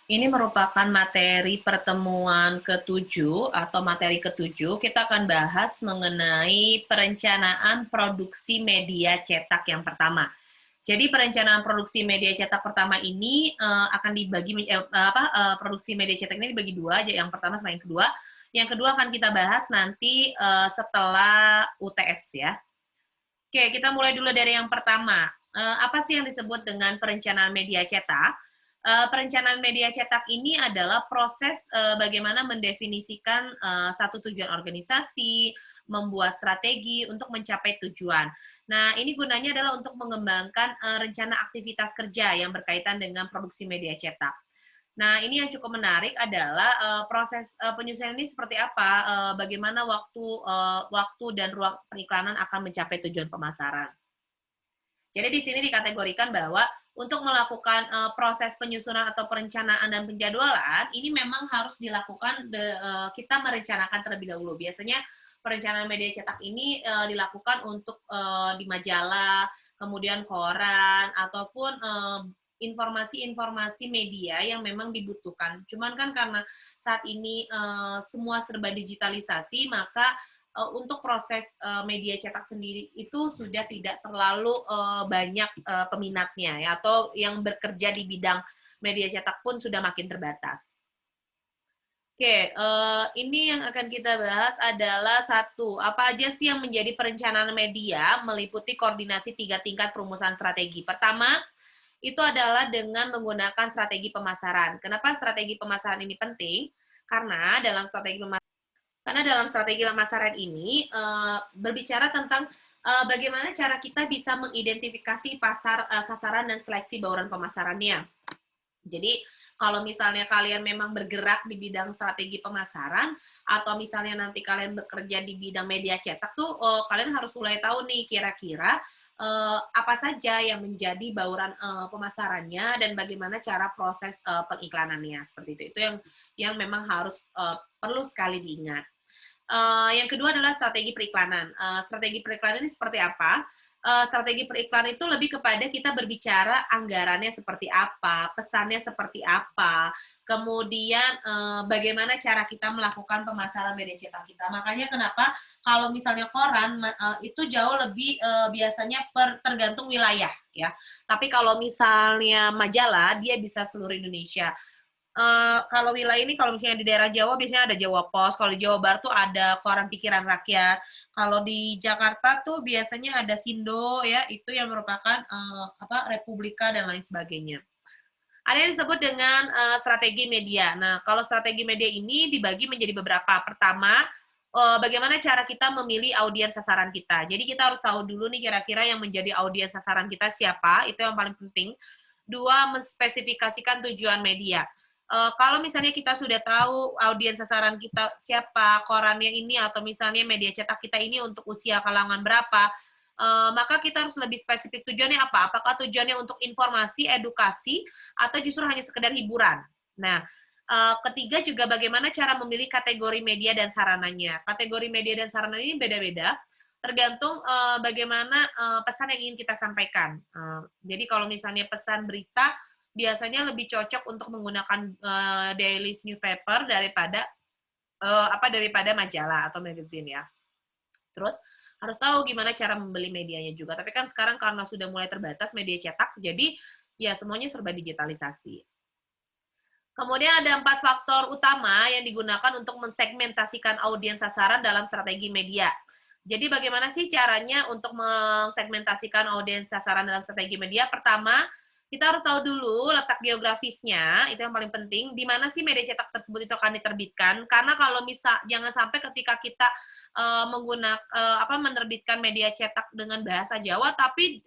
Ini merupakan materi pertemuan ketujuh atau materi ketujuh. Kita akan bahas mengenai perencanaan produksi media cetak yang pertama. Jadi perencanaan produksi media cetak pertama ini akan dibagi produksi media cetak ini dibagi dua, yang pertama sama yang kedua. Yang kedua akan kita bahas nanti setelah UTS ya. Oke, kita mulai dulu dari yang pertama. Apa sih yang disebut dengan perencanaan media cetak? Perencanaan media cetak ini adalah proses bagaimana mendefinisikan satu tujuan organisasi, membuat strategi untuk mencapai tujuan. Nah, ini gunanya adalah untuk mengembangkan rencana aktivitas kerja yang berkaitan dengan produksi media cetak. Nah, ini yang cukup menarik adalah proses penyusunan ini seperti apa, bagaimana waktu dan ruang periklanan akan mencapai tujuan pemasaran. Jadi di sini dikategorikan bahwa untuk melakukan proses penyusunan atau perencanaan dan penjadwalan ini memang harus dilakukan kita merencanakan terlebih dahulu. Biasanya perencanaan media cetak ini dilakukan untuk di majalah, kemudian koran ataupun informasi-informasi media yang memang dibutuhkan. Cuman kan karena saat ini semua serba digitalisasi, maka untuk proses media cetak sendiri itu sudah tidak terlalu banyak peminatnya ya, atau yang bekerja di bidang media cetak pun sudah makin terbatas. Oke, ini yang akan kita bahas adalah satu, apa aja sih yang menjadi perencanaan media meliputi koordinasi 3 tingkat perumusan strategi. Pertama, itu adalah dengan menggunakan strategi pemasaran. Kenapa strategi pemasaran ini penting? Karena dalam strategi pemasaran ini berbicara tentang bagaimana cara kita bisa mengidentifikasi pasar, sasaran dan seleksi bauran pemasarannya. Jadi kalau misalnya kalian memang bergerak di bidang strategi pemasaran atau misalnya nanti kalian bekerja di bidang media cetak tuh kalian harus mulai tahu nih kira-kira apa saja yang menjadi bauran pemasarannya dan bagaimana cara proses pengiklanannya seperti itu. Itu yang memang harus perlu sekali diingat. Yang kedua adalah strategi periklanan. Strategi periklanan ini seperti apa? Strategi periklanan itu lebih kepada kita berbicara anggarannya seperti apa, pesannya seperti apa, kemudian bagaimana cara kita melakukan pemasaran media cetak kita. Makanya kenapa kalau misalnya koran itu jauh lebih biasanya tergantung wilayah ya. Tapi kalau misalnya majalah dia bisa seluruh Indonesia. Kalau wilayah ini kalau misalnya di daerah Jawa biasanya ada Jawa Pos, kalau di Jawa Barat tuh ada Koran Pikiran Rakyat, kalau di Jakarta tuh biasanya ada Sindo ya, itu yang merupakan Republika dan lain sebagainya. Ada yang disebut dengan strategi media. Nah, kalau strategi media ini dibagi menjadi beberapa. Pertama, bagaimana cara kita memilih audiens sasaran kita. Jadi kita harus tahu dulu nih kira-kira yang menjadi audiens sasaran kita siapa, itu yang paling penting. Dua, menspesifikasikan tujuan media. Kalau misalnya kita sudah tahu audiens sasaran kita siapa, korannya ini atau misalnya media cetak kita ini untuk usia kalangan berapa, maka kita harus lebih spesifik tujuannya apa. Apakah tujuannya untuk informasi, edukasi, atau justru hanya sekedar hiburan. Nah, ketiga juga bagaimana cara memilih kategori media dan sarananya. Kategori media dan sarana ini beda-beda, tergantung bagaimana pesan yang ingin kita sampaikan. Jadi kalau misalnya pesan berita, biasanya lebih cocok untuk menggunakan daily newspaper daripada majalah atau magazine ya. Terus harus tahu gimana cara membeli medianya juga. Tapi kan sekarang karena sudah mulai terbatas media cetak, jadi ya semuanya serba digitalisasi. Kemudian ada 4 faktor utama yang digunakan untuk mensegmentasikan audiens sasaran dalam strategi media. Jadi bagaimana sih caranya untuk mensegmentasikan audiens sasaran dalam strategi media? Pertama, kita harus tahu dulu letak geografisnya, itu yang paling penting, di mana sih media cetak tersebut itu akan diterbitkan. Karena kalau jangan sampai ketika kita menerbitkan media cetak dengan bahasa Jawa, tapi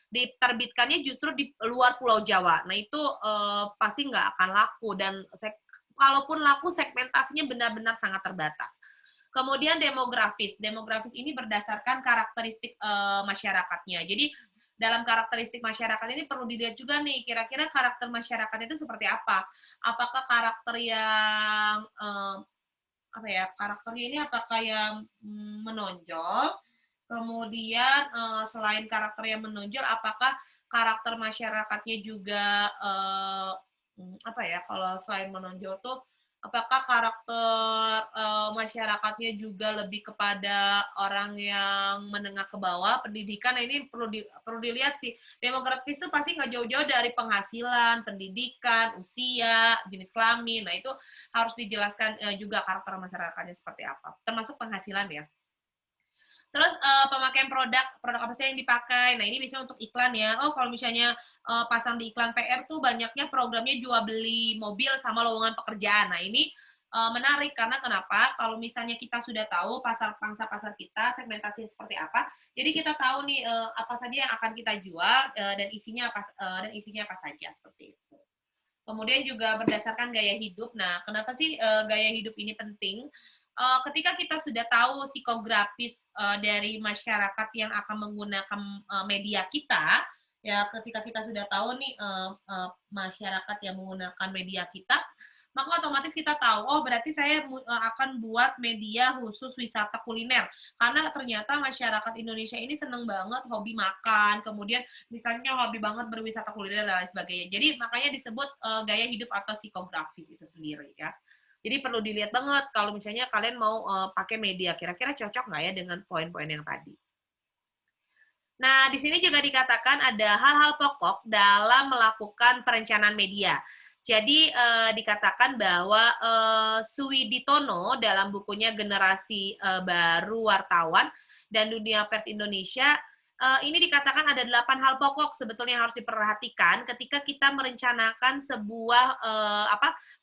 diterbitkannya justru di luar Pulau Jawa. Nah itu pasti nggak akan laku dan kalaupun laku segmentasinya benar-benar sangat terbatas. Kemudian demografis. Demografis ini berdasarkan karakteristik masyarakatnya. Jadi dalam karakteristik masyarakat ini perlu dilihat juga nih, kira-kira karakter masyarakat itu seperti apa. Apakah karakter yang karakternya ini apakah yang menonjol, kemudian selain karakter yang menonjol, apakah karakter masyarakatnya juga apa ya, kalau selain menonjol tuh, apakah karakter, masyarakatnya juga lebih kepada orang yang menengah ke bawah, pendidikan, nah ini perlu dilihat sih. Demografis tuh pasti nggak jauh-jauh dari penghasilan, pendidikan, usia, jenis kelamin, nah itu harus dijelaskan, juga karakter masyarakatnya seperti apa, termasuk penghasilan ya. Terus, pemakaian produk apa sih yang dipakai. Nah, ini biasanya untuk iklan ya. Oh, kalau misalnya, pasang di iklan PR tuh banyaknya programnya jual beli mobil sama lowongan pekerjaan. Nah, ini, menarik karena kenapa? Kalau misalnya kita sudah tahu pangsa pasar kita, segmentasinya seperti apa, jadi kita tahu nih, apa saja yang akan kita jual, dan isinya apa saja, seperti itu. Kemudian juga berdasarkan gaya hidup. Nah, kenapa sih gaya hidup ini penting? Ketika kita sudah tahu psikografis dari masyarakat yang akan menggunakan media kita, ya ketika kita sudah tahu nih masyarakat yang menggunakan media kita, maka otomatis kita tahu, oh berarti saya akan buat media khusus wisata kuliner. Karena ternyata masyarakat Indonesia ini seneng banget hobi makan, kemudian misalnya hobi banget berwisata kuliner dan lain sebagainya. Jadi makanya disebut gaya hidup atau psikografis itu sendiri ya. Jadi perlu dilihat banget kalau misalnya kalian mau pakai media, kira-kira cocok nggak ya dengan poin-poin yang tadi. Nah, di sini juga dikatakan ada hal-hal pokok dalam melakukan perencanaan media. Jadi dikatakan bahwa Suwiditono dalam bukunya Generasi Baru Wartawan dan Dunia Pers Indonesia ini dikatakan ada 8 hal pokok sebetulnya yang harus diperhatikan ketika kita merencanakan sebuah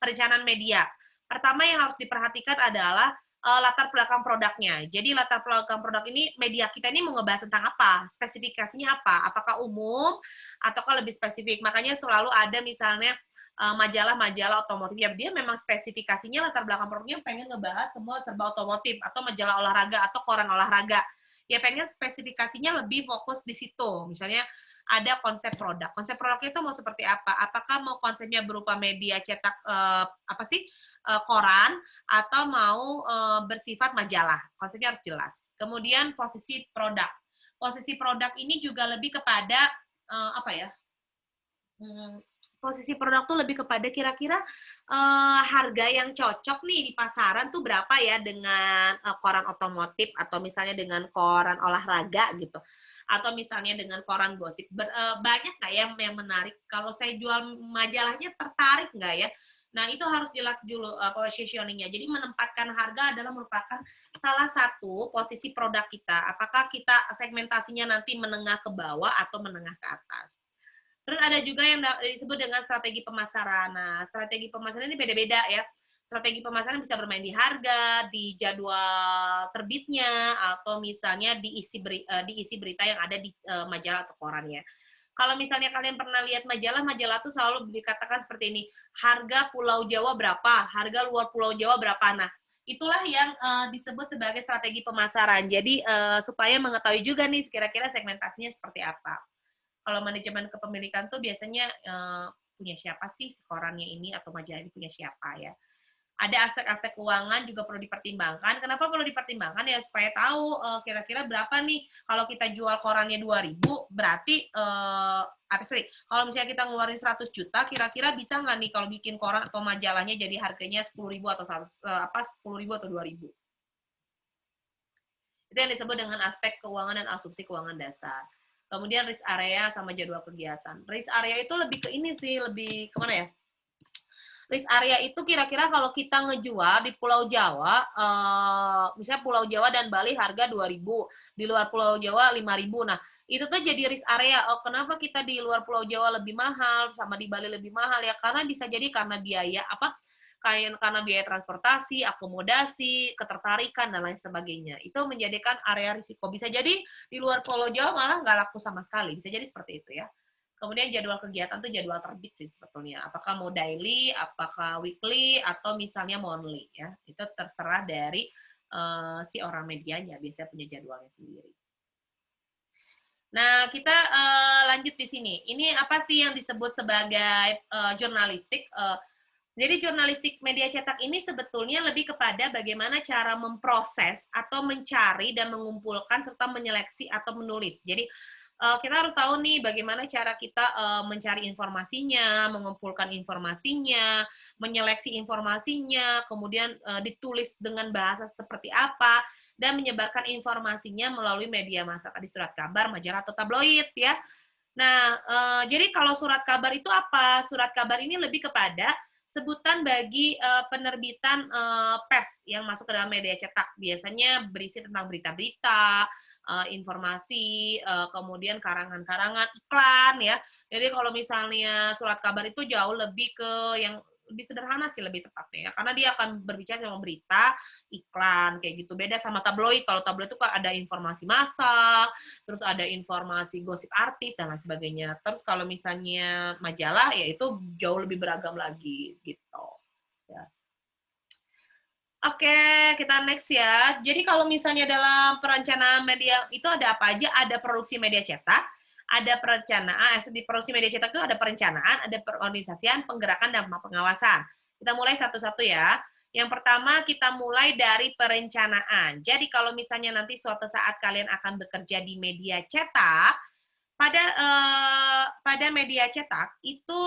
perencanaan media. Pertama yang harus diperhatikan adalah latar belakang produknya. Jadi latar belakang produk ini, media kita ini mau ngebahas tentang apa? Spesifikasinya apa? Apakah umum ataukah lebih spesifik? Makanya selalu ada misalnya majalah-majalah otomotif. Ya dia memang spesifikasinya latar belakang produknya pengen ngebahas semua serba otomotif atau majalah olahraga atau koran olahraga. Ya pengen spesifikasinya lebih fokus di situ. Misalnya ada konsep produk. Konsep produknya itu mau seperti apa? Apakah mau konsepnya berupa media cetak koran atau mau bersifat majalah. Konsepnya harus jelas. Kemudian posisi produk. Posisi produk ini juga lebih kepada posisi produk tuh lebih kepada kira-kira harga yang cocok nih di pasaran tuh berapa ya dengan koran otomotif atau misalnya dengan koran olahraga gitu. Atau misalnya dengan koran gosip. Banyak nggak ya yang menarik? Kalau saya jual majalahnya tertarik nggak ya? Nah, itu harus jelas dulu positioning-nya. Jadi menempatkan harga adalah merupakan salah satu posisi produk kita. Apakah kita segmentasinya nanti menengah ke bawah atau menengah ke atas. Terus ada juga yang disebut dengan strategi pemasaran. Nah, strategi pemasaran ini beda-beda ya. Strategi pemasaran bisa bermain di harga, di jadwal terbitnya, atau misalnya diisi berita yang ada di majalah atau koran ya. Kalau misalnya kalian pernah lihat majalah tuh selalu dikatakan seperti ini, harga Pulau Jawa berapa, harga luar Pulau Jawa berapa. Nah, itulah yang disebut sebagai strategi pemasaran. Jadi supaya mengetahui juga nih kira-kira segmentasinya seperti apa. Kalau manajemen kepemilikan tuh biasanya punya siapa sih korannya ini atau majalah ini punya siapa ya. Ada aspek-aspek keuangan juga perlu dipertimbangkan. Kenapa perlu dipertimbangkan ya supaya tahu kira-kira berapa nih kalau kita jual korannya 2.000 berarti kalau misalnya kita ngeluarin 100 juta kira-kira bisa nggak nih kalau bikin koran atau majalahnya jadi harganya 10.000 atau 10.000 atau 2.000. Itu yang disebut dengan aspek keuangan dan asumsi keuangan dasar. Kemudian risk area sama jadwal kegiatan. Risk area itu lebih ke ini sih, lebih kemana ya? Risk area itu kira-kira kalau kita ngejual di Pulau Jawa, misalnya Pulau Jawa dan Bali harga 2.000, di luar Pulau Jawa 5.000. Nah, itu tuh jadi risk area. Oh, kenapa kita di luar Pulau Jawa lebih mahal, sama di Bali lebih mahal ya? Karena bisa jadi karena biaya karena biaya transportasi, akomodasi, ketertarikan, dan lain sebagainya. Itu menjadikan area risiko. Bisa jadi di luar Pulau Jawa malah nggak laku sama sekali. Bisa jadi seperti itu ya. Kemudian jadwal kegiatan tuh jadwal terbit sih sebetulnya. Apakah mau daily, apakah weekly, atau misalnya monthly ya. Itu terserah dari si orang medianya. Biasanya punya jadwalnya sendiri. Nah, kita lanjut di sini. Ini apa sih yang disebut sebagai jurnalistik? Jadi jurnalistik media cetak ini sebetulnya lebih kepada bagaimana cara memproses atau mencari dan mengumpulkan serta menyeleksi atau menulis. Jadi kita harus tahu nih bagaimana cara kita mencari informasinya, mengumpulkan informasinya, menyeleksi informasinya, kemudian ditulis dengan bahasa seperti apa, dan menyebarkan informasinya melalui media massa, tadi surat kabar, majalah, atau tabloid ya. Nah, jadi kalau surat kabar itu apa? Surat kabar ini lebih kepada sebutan bagi penerbitan pers yang masuk ke dalam media cetak. Biasanya berisi tentang berita-berita, informasi, kemudian karangan-karangan, iklan ya. Jadi kalau misalnya surat kabar itu jauh lebih ke yang lebih sederhana sih lebih tepatnya ya, karena dia akan berbicara sama berita, iklan kayak gitu. Beda sama tabloid. Kalau tabloid itu kan ada informasi massal, terus ada informasi gosip artis dan lain sebagainya. Terus kalau misalnya majalah ya itu jauh lebih beragam lagi gitu. Ya. Oke, kita next ya. Jadi kalau misalnya dalam perencanaan media itu ada apa aja? Ada produksi media cetak, ada perencanaan, di produksi media cetak itu ada perencanaan, ada perorganisasian, penggerakan, dan pengawasan. Kita mulai satu-satu ya. Yang pertama kita mulai dari perencanaan. Jadi kalau misalnya nanti suatu saat kalian akan bekerja di media cetak, pada media cetak itu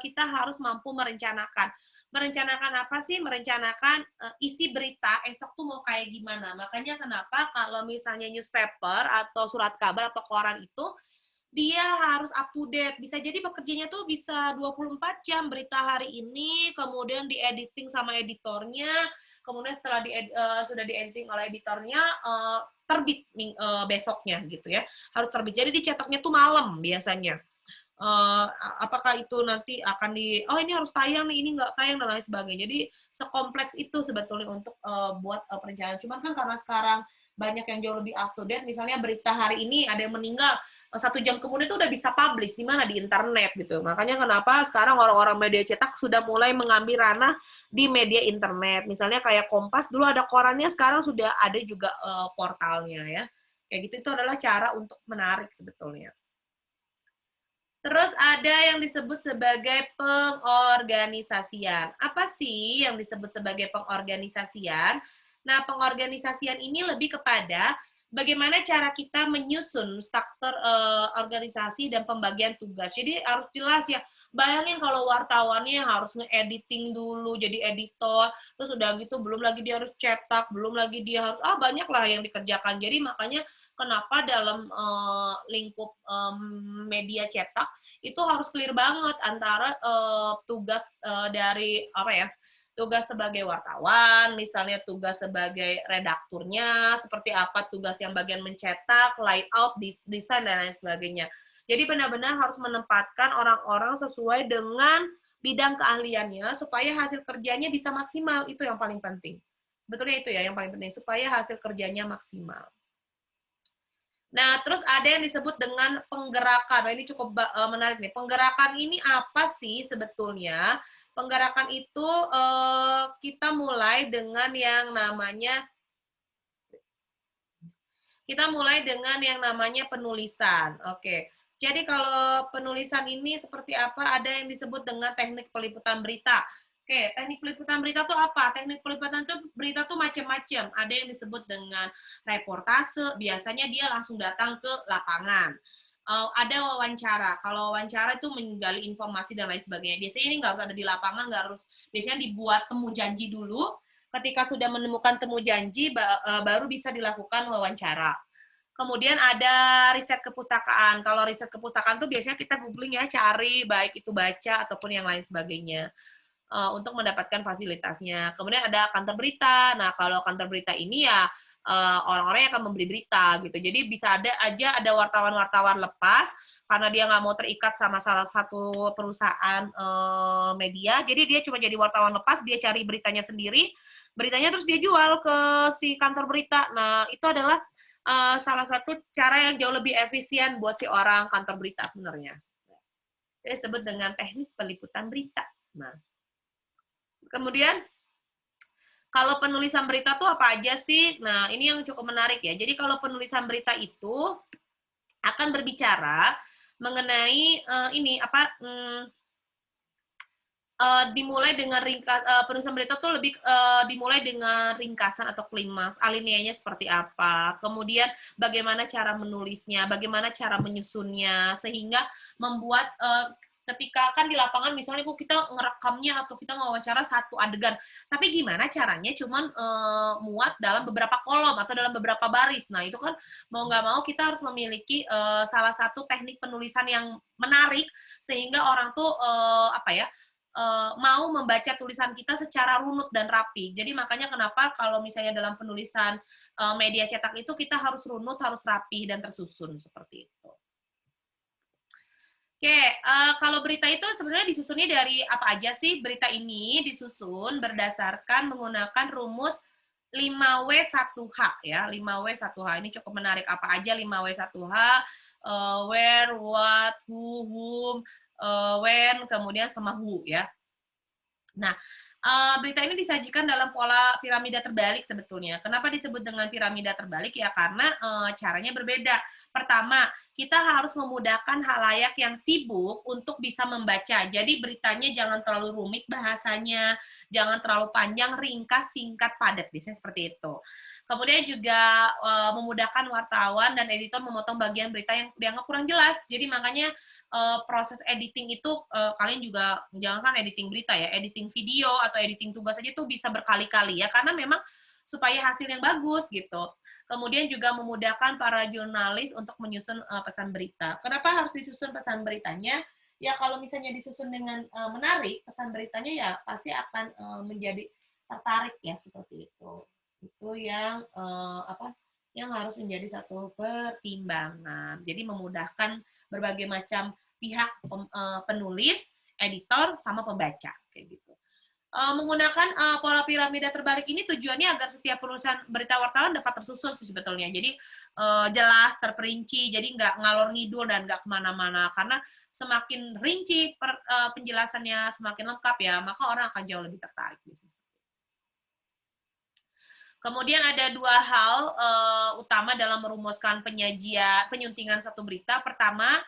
kita harus mampu merencanakan. Merencanakan apa sih? Merencanakan isi berita esok tuh mau kayak gimana. Makanya kenapa kalau misalnya newspaper atau surat kabar atau koran itu dia harus up to date. Bisa jadi bekerjanya tuh bisa 24 jam berita hari ini, kemudian di-editing sama editornya, kemudian setelah sudah di-editing oleh editornya, terbit besoknya gitu ya. Harus terbit. Jadi dicetaknya tuh malam biasanya. Apakah itu nanti akan ini harus tayang nih, ini nggak tayang, dan lain sebagainya. Jadi sekompleks itu sebetulnya untuk buat perencanaan. Cuman kan karena sekarang banyak yang jauh lebih up to date, misalnya berita hari ini ada yang meninggal, 1 jam kemudian itu udah bisa publish di mana, di internet gitu. Makanya kenapa sekarang orang-orang media cetak sudah mulai mengambil ranah di media internet. Misalnya kayak Kompas dulu ada korannya, sekarang sudah ada juga portalnya ya. Kayak gitu, itu adalah cara untuk menarik sebetulnya. Terus ada yang disebut sebagai pengorganisasian. Apa sih yang disebut sebagai pengorganisasian? Nah, pengorganisasian ini lebih kepada bagaimana cara kita menyusun struktur organisasi dan pembagian tugas. Jadi harus jelas ya. Bayangin kalau wartawannya harus nge-editing dulu, jadi editor, terus udah gitu belum lagi dia harus cetak, belum lagi dia harus banyak lah yang dikerjakan. Jadi makanya kenapa dalam lingkup media cetak itu harus clear banget antara tugas dari apa ya, tugas sebagai wartawan, misalnya tugas sebagai redakturnya, seperti apa tugas yang bagian mencetak, layout, desain, dan lain sebagainya. Jadi benar-benar harus menempatkan orang-orang sesuai dengan bidang keahliannya supaya hasil kerjanya bisa maksimal. Itu yang paling penting. Sebetulnya itu ya yang paling penting, supaya hasil kerjanya maksimal. Nah, terus ada yang disebut dengan penggerakan. Nah, ini cukup menarik nih. Penggerakan ini apa sih sebetulnya? Penggerakan itu kita mulai dengan yang namanya penulisan. Oke. Jadi kalau penulisan ini seperti apa? Ada yang disebut dengan teknik peliputan berita. Oke, teknik peliputan berita itu apa? Teknik peliputan berita tuh macam-macam. Ada yang disebut dengan reportase, biasanya dia langsung datang ke lapangan. Ada wawancara. Kalau wawancara itu menggali informasi dan lain sebagainya. Biasanya ini nggak harus ada di lapangan, nggak harus. Biasanya dibuat temu janji dulu. Ketika sudah menemukan temu janji, baru bisa dilakukan wawancara. Kemudian ada riset kepustakaan. Kalau riset kepustakaan tuh biasanya kita googling ya, cari baik itu baca ataupun yang lain sebagainya. Untuk mendapatkan fasilitasnya. Kemudian ada kantor berita. Nah, kalau kantor berita ini ya orang-orang yang akan membeli berita gitu. Jadi bisa ada wartawan-wartawan lepas karena dia nggak mau terikat sama salah satu perusahaan media. Jadi dia cuma jadi wartawan lepas, dia cari beritanya sendiri, beritanya terus dia jual ke si kantor berita. Nah, itu adalah salah satu cara yang jauh lebih efisien buat si orang kantor berita sebenarnya. Ini disebut dengan teknik peliputan berita. Nah, kemudian, kalau penulisan berita tuh apa aja sih? Nah, ini yang cukup menarik ya. Jadi kalau penulisan berita itu akan berbicara mengenai dimulai dengan penulisan berita tuh lebih dimulai dengan ringkasan atau klimaks, alineyanya seperti apa, kemudian bagaimana cara menulisnya, bagaimana cara menyusunnya, sehingga membuat ketika kan di lapangan misalnya kita ngerekamnya atau kita wawancara satu adegan, tapi gimana caranya cuman muat dalam beberapa kolom atau dalam beberapa baris. Nah itu kan mau nggak mau kita harus memiliki salah satu teknik penulisan yang menarik sehingga orang tuh mau membaca tulisan kita secara runut dan rapi. Jadi makanya kenapa kalau misalnya dalam penulisan media cetak itu kita harus runut, harus rapi dan tersusun seperti itu. Oke, kalau berita itu sebenarnya disusunnya dari apa aja sih? Berita ini disusun berdasarkan menggunakan rumus 5W1H ya, 5W1H. Ini cukup menarik. Apa aja 5W1H? Where, what, whom, when, kemudian sama who ya. Nah, berita ini disajikan dalam pola piramida terbalik sebetulnya. Kenapa disebut dengan piramida terbalik? Ya karena caranya berbeda. Pertama, kita harus memudahkan halayak yang sibuk untuk bisa membaca. Jadi beritanya jangan terlalu rumit bahasanya, jangan terlalu panjang, ringkas, singkat, padat. Biasanya seperti itu. Kemudian juga memudahkan wartawan dan editor memotong bagian berita yang dianggap kurang jelas. Jadi makanya proses editing itu kalian juga jangan kan editing berita ya, editing video atau editing tugas aja itu bisa berkali-kali ya, karena memang supaya hasil yang bagus gitu. Kemudian juga memudahkan para jurnalis untuk menyusun pesan berita. Kenapa harus disusun pesan beritanya? Ya kalau misalnya disusun dengan menarik, pesan beritanya ya pasti akan menjadi tertarik ya seperti itu. Itu yang yang harus menjadi satu pertimbangan. Jadi memudahkan berbagai macam pihak penulis, editor, sama pembaca kayak gitu. Menggunakan pola piramida terbalik ini tujuannya agar setiap penulisan berita wartawan dapat tersusun sih sebetulnya. Jadi jelas, terperinci, jadi nggak ngalor ngidul dan nggak kemana-mana. Karena semakin rinci penjelasannya, semakin lengkap ya, maka orang akan jauh lebih tertarik. Kemudian ada dua hal utama dalam merumuskan penyuntingan suatu berita. Pertama,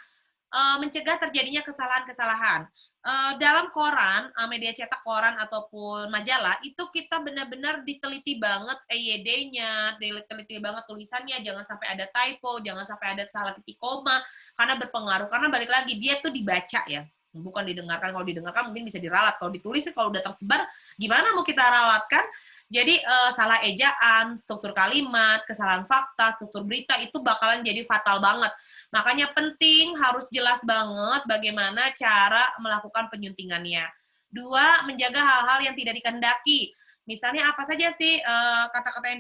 mencegah terjadinya kesalahan-kesalahan. Dalam koran, media cetak koran ataupun majalah, itu kita benar-benar diteliti banget EYD-nya, diteliti banget tulisannya, jangan sampai ada typo, jangan sampai ada salah titik koma, karena berpengaruh. Karena balik lagi, dia tuh dibaca ya, bukan didengarkan. Kalau didengarkan mungkin bisa diralat, kalau ditulis kalau udah tersebar, gimana mau kita rawatkan? Jadi salah ejaan, struktur kalimat, kesalahan fakta, struktur berita itu bakalan jadi fatal banget. Makanya penting harus jelas banget bagaimana cara melakukan penyuntingannya. Dua, menjaga hal-hal yang tidak dikehendaki. Misalnya apa saja sih kata-kata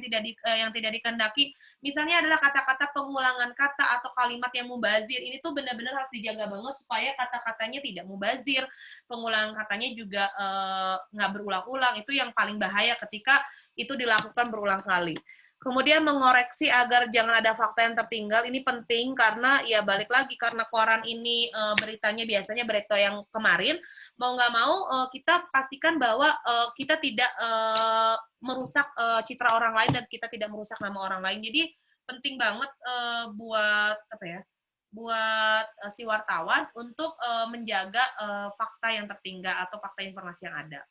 yang tidak dikehendaki? Misalnya adalah kata-kata pengulangan kata atau kalimat yang mubazir. Ini tuh benar-benar harus dijaga banget supaya kata-katanya tidak mubazir. Pengulangan katanya juga nggak berulang-ulang. Itu yang paling bahaya ketika itu dilakukan berulang kali. Kemudian mengoreksi agar jangan ada fakta yang tertinggal. Ini penting karena ya balik lagi karena koran ini beritanya biasanya berita yang kemarin, mau nggak mau kita pastikan bahwa kita tidak merusak citra orang lain dan kita tidak merusak nama orang lain. Jadi penting banget buat si wartawan untuk menjaga fakta yang tertinggal atau fakta informasi yang ada.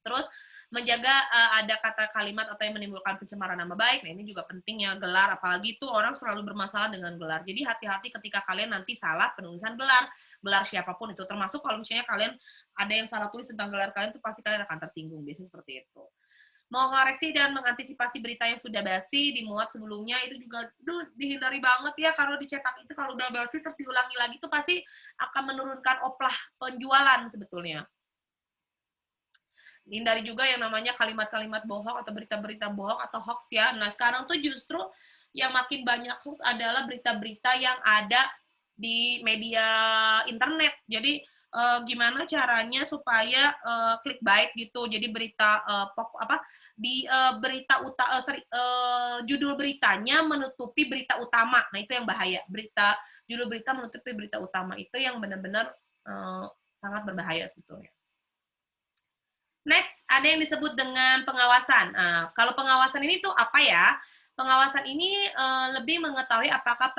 Terus menjaga ada kata kalimat atau yang menimbulkan pencemaran nama baik. Nah ini juga penting ya, gelar, apalagi itu orang selalu bermasalah dengan gelar. Jadi hati-hati ketika kalian nanti salah penulisan gelar siapapun itu, termasuk kalau misalnya kalian ada yang salah tulis tentang gelar kalian, itu pasti kalian akan tersinggung, biasanya seperti itu. Mau koreksi dan mengantisipasi berita yang sudah basi dimuat sebelumnya itu juga dihindari banget ya, kalau dicetak itu kalau udah basi terus diulangi lagi itu pasti akan menurunkan oplah penjualan sebetulnya. Hindari juga yang namanya kalimat-kalimat bohong atau berita-berita bohong atau hoax ya. Nah, sekarang tuh justru yang makin banyak hoax adalah berita-berita yang ada di media internet. Jadi gimana caranya supaya clickbait gitu. Jadi berita judul beritanya menutupi berita utama. Nah, itu yang bahaya. Judul berita menutupi berita utama itu yang benar-benar sangat berbahaya sebetulnya. Next, ada yang disebut dengan pengawasan. Nah, kalau pengawasan ini tuh apa ya? Pengawasan ini lebih mengetahui apakah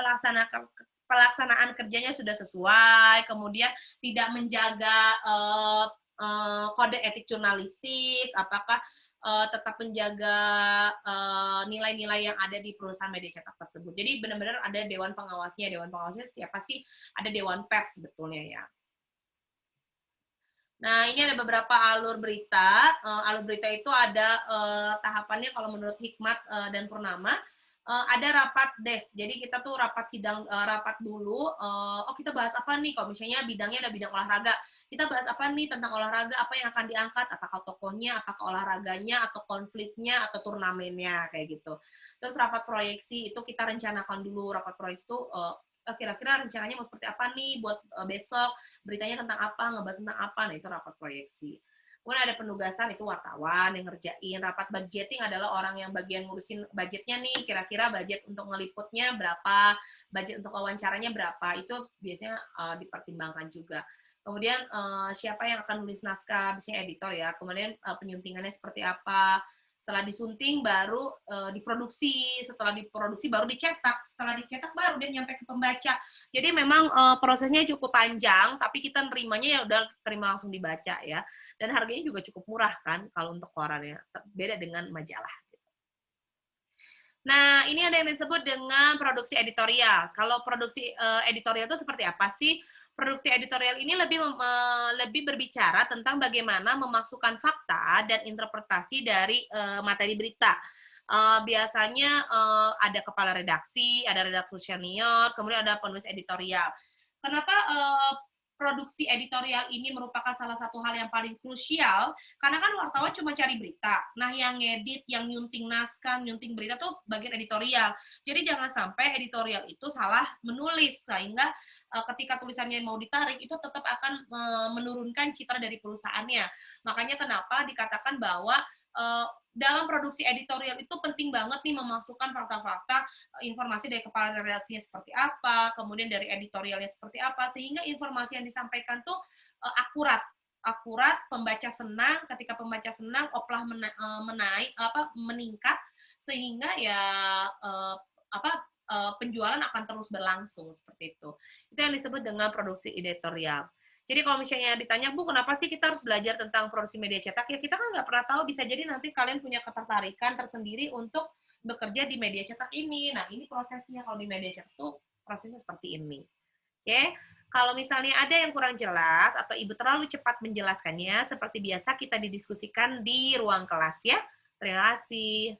pelaksanaan kerjanya sudah sesuai, kemudian tidak menjaga kode etik jurnalistik, apakah tetap menjaga nilai-nilai yang ada di perusahaan media cetak tersebut. Jadi benar-benar ada dewan pengawasnya. Dewan pengawasnya siapa sih? Ada dewan pers sebetulnya ya. Nah, ini ada beberapa alur berita. Alur berita itu ada tahapannya kalau menurut Hikmat dan Purnama. Ada rapat des. Jadi kita tuh rapat sidang, rapat dulu. Oh kita bahas apa nih? Kalau misalnya bidangnya ada bidang olahraga, kita bahas apa nih tentang olahraga? Apa yang akan diangkat? Apakah tokohnya, apakah olahraganya, atau konfliknya, atau turnamennya kayak gitu. Terus rapat proyeksi itu kita rencanakan dulu. Rapat proyeksi itu kira-kira rencananya mau seperti apa nih buat besok, beritanya tentang apa, ngebahas tentang apa. Nah itu rapat proyeksi. Kemudian ada penugasan, itu wartawan yang ngerjain. Rapat budgeting adalah orang yang bagian ngurusin budgetnya nih, kira-kira budget untuk ngeliputnya berapa, budget untuk wawancaranya berapa, itu biasanya dipertimbangkan juga. Kemudian siapa yang akan nulis naskah, biasanya editor ya. Kemudian penyuntingannya seperti apa. Setelah disunting baru diproduksi, setelah diproduksi baru dicetak, setelah dicetak baru dia nyampe ke pembaca. Jadi memang prosesnya cukup panjang, tapi kita nerimanya ya udah terima langsung dibaca ya. Dan harganya juga cukup murah kan kalau untuk korannya, beda dengan majalah. Nah, ini ada yang disebut dengan produksi editorial. Kalau produksi editorial itu seperti apa sih? Produksi editorial ini lebih berbicara tentang bagaimana memasukkan fakta dan interpretasi dari materi berita. Biasanya ada kepala redaksi, ada redaktur senior, kemudian ada penulis editorial. Kenapa produksi editorial ini merupakan salah satu hal yang paling krusial, karena kan wartawan cuma cari berita. Nah, yang ngedit, yang nyunting naskah, nyunting berita tuh bagian editorial. Jadi jangan sampai editorial itu salah menulis, sehingga ketika tulisannya mau ditarik, itu tetap akan menurunkan citra dari perusahaannya. Makanya kenapa dikatakan bahwa dalam produksi editorial itu penting banget nih memasukkan fakta-fakta, informasi dari kepala redaksinya seperti apa, kemudian dari editorialnya seperti apa, sehingga informasi yang disampaikan tuh akurat, pembaca senang, ketika pembaca senang, oplah meningkat, sehingga ya penjualan akan terus berlangsung seperti itu. Itu yang disebut dengan produksi editorial. Jadi kalau misalnya ditanya, Bu, kenapa sih kita harus belajar tentang produksi media cetak? Ya kita kan nggak pernah tahu, bisa jadi nanti kalian punya ketertarikan tersendiri untuk bekerja di media cetak ini. Nah, ini prosesnya kalau di media cetak tuh prosesnya seperti ini. Oke, kalau misalnya ada yang kurang jelas atau Ibu terlalu cepat menjelaskannya, seperti biasa kita didiskusikan di ruang kelas ya. Terima kasih.